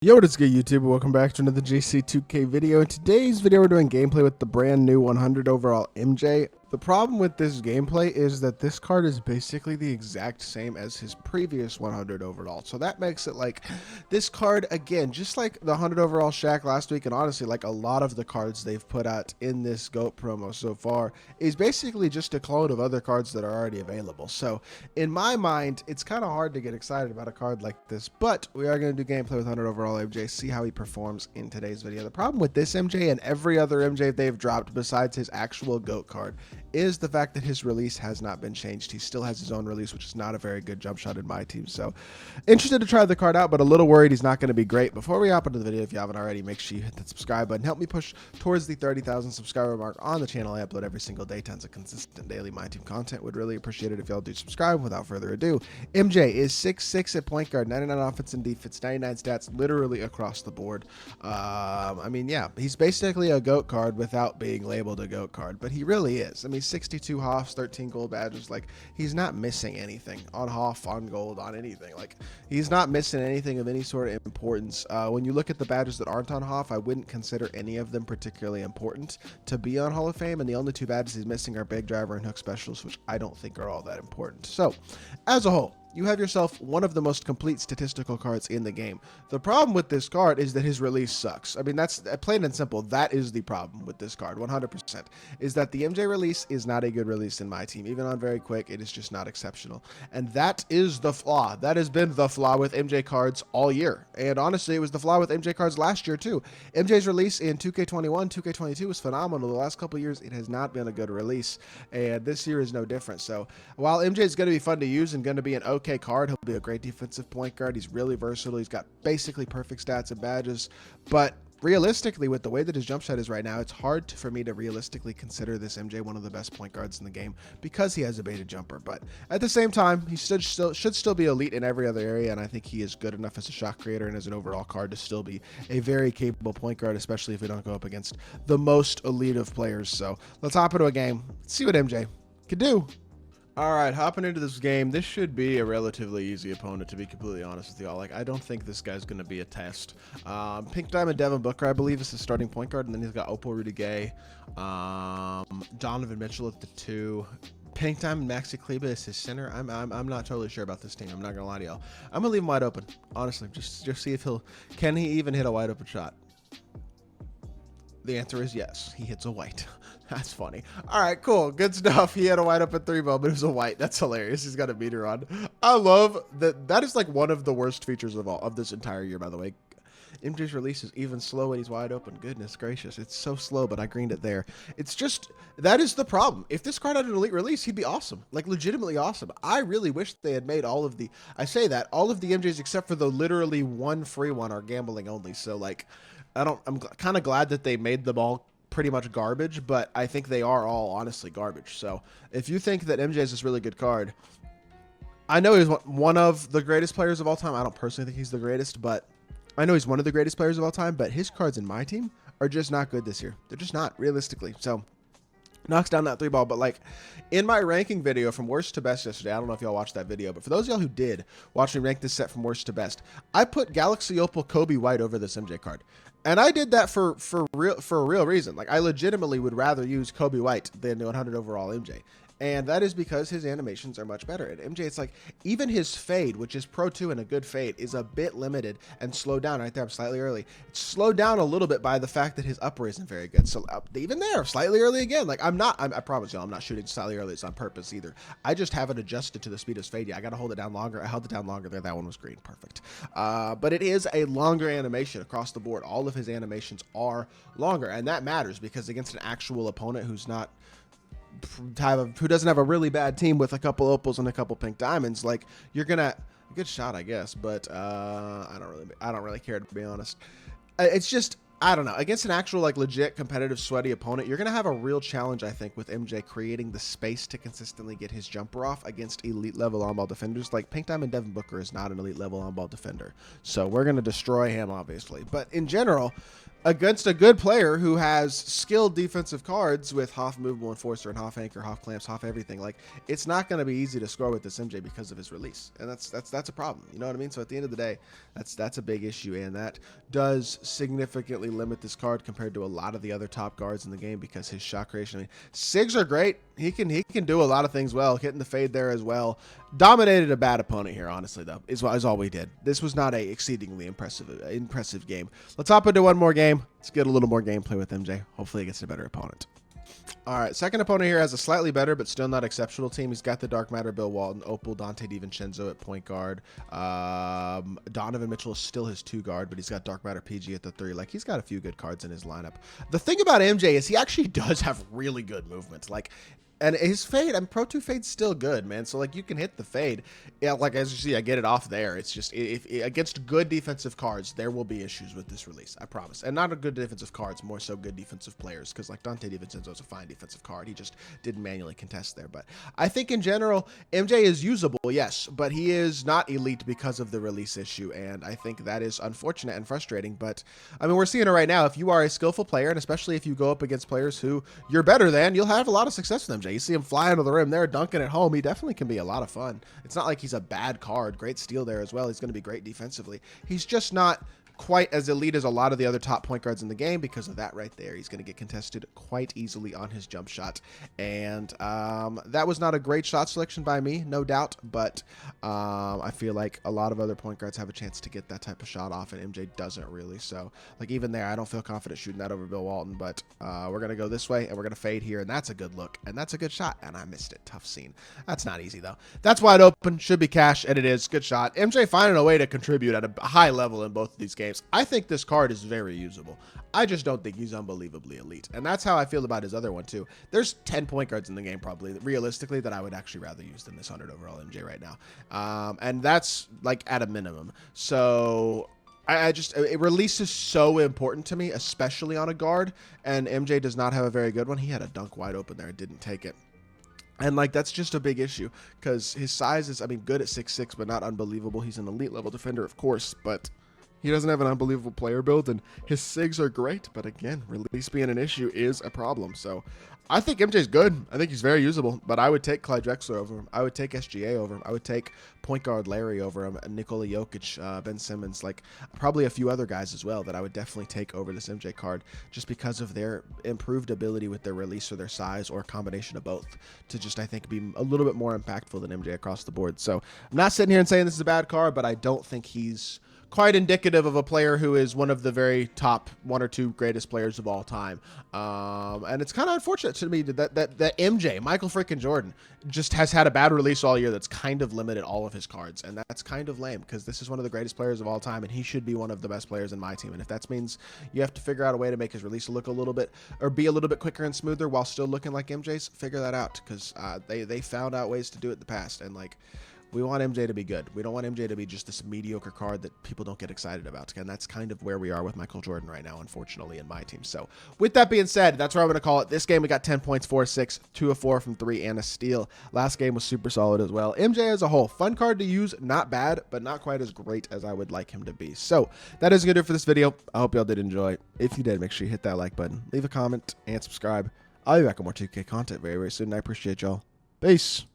Yo, what is good, YouTube? Welcome back to another JC2K video. In today's video, we're doing gameplay with the brand new 100 overall MJ. The problem with this gameplay is that this card is basically the exact same as his previous 100 overall. So that makes it like this card, again, just like the 100 overall Shaq last week, and honestly, like a lot of the cards they've put out in this GOAT promo so far, is basically just a clone of other cards that are already available. So in my mind, it's kind of hard to get excited about a card like this, but we are going to do gameplay with 100 overall MJ, see how he performs in today's video. The problem with this MJ and every other MJ they've dropped besides his actual GOAT card is the fact that his release has not been changed. He still has his own release, which is not a very good jump shot in my team. So interested to try the card out, but a little worried he's not going to be great. Before we hop into the video, if you haven't already, make sure you hit that subscribe button. Help me push towards the 30,000 subscriber mark on the channel. I upload every single day, tons of consistent daily my team content. Would really appreciate it if y'all do subscribe. Without further ado, MJ is 6'6" at point guard, 99 offense and defense, 99 stats literally across the board. I mean, yeah, he's basically a GOAT card without being labeled a GOAT card, but he really is. I mean, 62 Hoffs, 13 gold badges. Like, he's not missing anything on Hoff, on gold, on anything. Like, he's not missing anything of any sort of importance. When you look at the badges that aren't on Hoff, I wouldn't consider any of them particularly important to be on Hall of Fame, and the only two badges he's missing are Big Driver and Hook Specialist, which I don't think are all that important. So, as a whole, you have yourself one of the most complete statistical cards in the game. The problem with this card is that his release sucks. I mean, that's plain and simple. That is the problem with this card, 100%, is that the MJ release is not a good release in my team. Even on very quick, it is just not exceptional. And that is the flaw. That has been the flaw with MJ cards all year. And honestly, it was the flaw with MJ cards last year too. MJ's release in 2K21, 2K22 was phenomenal. The last couple years, it has not been a good release. And this year is no different. So while MJ is going to be fun to use and going to be an okay card, he'll be a great defensive point guard. He's really versatile. He's got basically perfect stats and badges, but realistically, with the way that his jump shot is right now, it's hard for me to realistically consider this MJ one of the best point guards in the game because he has a baited jumper. But at the same time, he should still be elite in every other area, and I think he is good enough as a shot creator and as an overall card to still be a very capable point guard, especially if we don't go up against the most elite of players. So let's hop into a game, see what MJ can do. All right, hopping into this game, this should be a relatively easy opponent, to be completely honest with y'all. Like, I don't think this guy's going to be a test. Pink Diamond Devin Booker, I believe, is his starting point guard, and then he's got Opal Rudy Gay, Donovan Mitchell at the 2. Pink Diamond Maxi Kleba is his center. I'm not totally sure about this team. I'm not going to lie to y'all. I'm going to leave him wide open, honestly, just see if can he even hit a wide open shot? The answer is yes. He hits a white. That's funny. All right, cool. Good stuff. He had a wide open 3 ball, but it was a white. That's hilarious. He's got a meter on. I love that. That is like one of the worst features of this entire year, by the way. MJ's release is even slow when he's wide open. Goodness gracious. It's so slow, but I greened it there. It's just, that is the problem. If this card had an elite release, he'd be awesome. Like, legitimately awesome. I really wish they had made all of the, all of the MJs except for the literally one free one are gambling only. So, like, I'm kind of glad that they made them all pretty much garbage, but I think they are all honestly garbage. So if you think that MJ is this really good card, I know he's one of the greatest players of all time. I don't personally think he's the greatest, but I know he's one of the greatest players of all time, but his cards in my team are just not good this year. They're just not, realistically. So knocks down that 3 ball. But like in my ranking video from worst to best yesterday, I don't know if y'all watched that video, but for those of y'all who did watch me rank this set from worst to best, I put Galaxy Opal Kobe White over this MJ card. And I did that for a real reason. Like, I legitimately would rather use Kobe White than the 100 overall MJ. And that is because his animations are much better. At MJ, it's like, even his fade, which is Pro 2 and a good fade, is a bit limited and slowed down right there. I'm slightly early. It's slowed down a little bit by the fact that his upper isn't very good. So even there, slightly early again. Like, I promise y'all, I'm not shooting slightly early. It's on purpose either. I just haven't adjusted to the speed of his fade yet. I got to hold it down longer. I held it down longer there. That one was green. Perfect. But it is a longer animation across the board. All of his animations are longer. And that matters because against an actual opponent who's not, who doesn't have a really bad team with a couple opals and a couple pink diamonds, like, you're gonna, good shot, I guess, but I don't really care, to be honest. It's just, I don't know, against an actual like legit competitive sweaty opponent, you're gonna have a real challenge, I think, with MJ creating the space to consistently get his jumper off against elite level on-ball defenders. Like, Pink Diamond Devin Booker is not an elite level on-ball defender, so we're gonna destroy him, obviously. But in general, against a good player who has skilled defensive cards with Hoff Movable Enforcer and Hoff Anchor, Hoff Clamps, Hoff everything. Like, it's not going to be easy to score with this MJ because of his release, and that's a problem. You know what I mean? So at the end of the day, that's a big issue, and that does significantly limit this card compared to a lot of the other top guards in the game because his shot creation. I mean, Sigs are great. He can do a lot of things well, hitting the fade there as well. Dominated a bad opponent here, honestly, though, is all we did. This was not a exceedingly impressive game. Let's hop into one more game. Let's get a little more gameplay with MJ. Hopefully, he gets a better opponent. All right, second opponent here has a slightly better but still not exceptional team. He's got the Dark Matter, Bill Walton, Opal, Dante DiVincenzo at point guard. Donovan Mitchell is still his 2 guard, but he's got Dark Matter PG at the 3. Like, he's got a few good cards in his lineup. The thing about MJ is he actually does have really good movements. Like, and his fade, Pro 2 fade's still good, man. So, like, you can hit the fade. Yeah, like, as you see, I get it off there. It's just, if against good defensive cards, there will be issues with this release, I promise. And not a good defensive cards, more so good defensive players. Because, like, Dante DiVincenzo is a fine defensive card. He just didn't manually contest there. But I think, in general, MJ is usable, yes. But he is not elite because of the release issue. And I think that is unfortunate and frustrating. But, I mean, we're seeing it right now. If you are a skillful player, and especially if you go up against players who you're better than, you'll have a lot of success with MJ. You see him flying to the rim there, dunking at home. He definitely can be a lot of fun. It's not like he's a bad card. Great steal there as well. He's going to be great defensively. He's just not quite as elite as a lot of the other top point guards in the game because of that right there. He's going to get contested quite easily on his jump shot. And that was not a great shot selection by me, no doubt. But I feel like a lot of other point guards have a chance to get that type of shot off, and MJ doesn't really. So, like, even there, I don't feel confident shooting that over Bill Walton. But we're going to go this way, and we're going to fade here. And that's a good look. And that's a good shot. And I missed it. Tough scene. That's not easy, though. That's wide open. Should be cash, and it is. Good shot. MJ finding a way to contribute at a high level in both of these games. I think this card is very usable. I just don't think he's unbelievably elite. And that's how I feel about his other one, too. There's 10 point guards in the game, probably, realistically, that I would actually rather use than this 100 overall MJ right now. And that's, like, at a minimum. So release is so important to me, especially on a guard. And MJ does not have a very good one. He had a dunk wide open there and didn't take it. And, like, that's just a big issue because his size is, I mean, good at 6'6", but not unbelievable. He's an elite level defender, of course, but he doesn't have an unbelievable player build, and his SIGs are great, but again, release being an issue is a problem. So I think MJ's good. I think he's very usable, but I would take Clyde Drexler over him. I would take SGA over him. I would take point guard Larry over him, Nikola Jokic, Ben Simmons, like probably a few other guys as well that I would definitely take over this MJ card just because of their improved ability with their release or their size or a combination of both to just, I think, be a little bit more impactful than MJ across the board. So I'm not sitting here and saying this is a bad card, but I don't think he's quite indicative of a player who is one of the very top 1 or 2 greatest players of all time. And it's kind of unfortunate to me that MJ, Michael freaking Jordan, just has had a bad release all year that's kind of limited all of his cards. And that's kind of lame because this is one of the greatest players of all time, and he should be one of the best players in my team. And if that means you have to figure out a way to make his release look a little bit or be a little bit quicker and smoother while still looking like MJ's, figure that out because they found out ways to do it in the past. And, like, we want MJ to be good. We don't want MJ to be just this mediocre card that people don't get excited about. And that's kind of where we are with Michael Jordan right now, unfortunately, in my team. So with that being said, that's where I'm going to call it. This game, we got 10 points, 4-6, 2 of 4 from 3, and a steal. Last game was super solid as well. MJ as a whole, fun card to use, not bad, but not quite as great as I would like him to be. So that is going to do it for this video. I hope y'all did enjoy. If you did, make sure you hit that like button, leave a comment, and subscribe. I'll be back with more 2K content very, very soon. I appreciate y'all. Peace.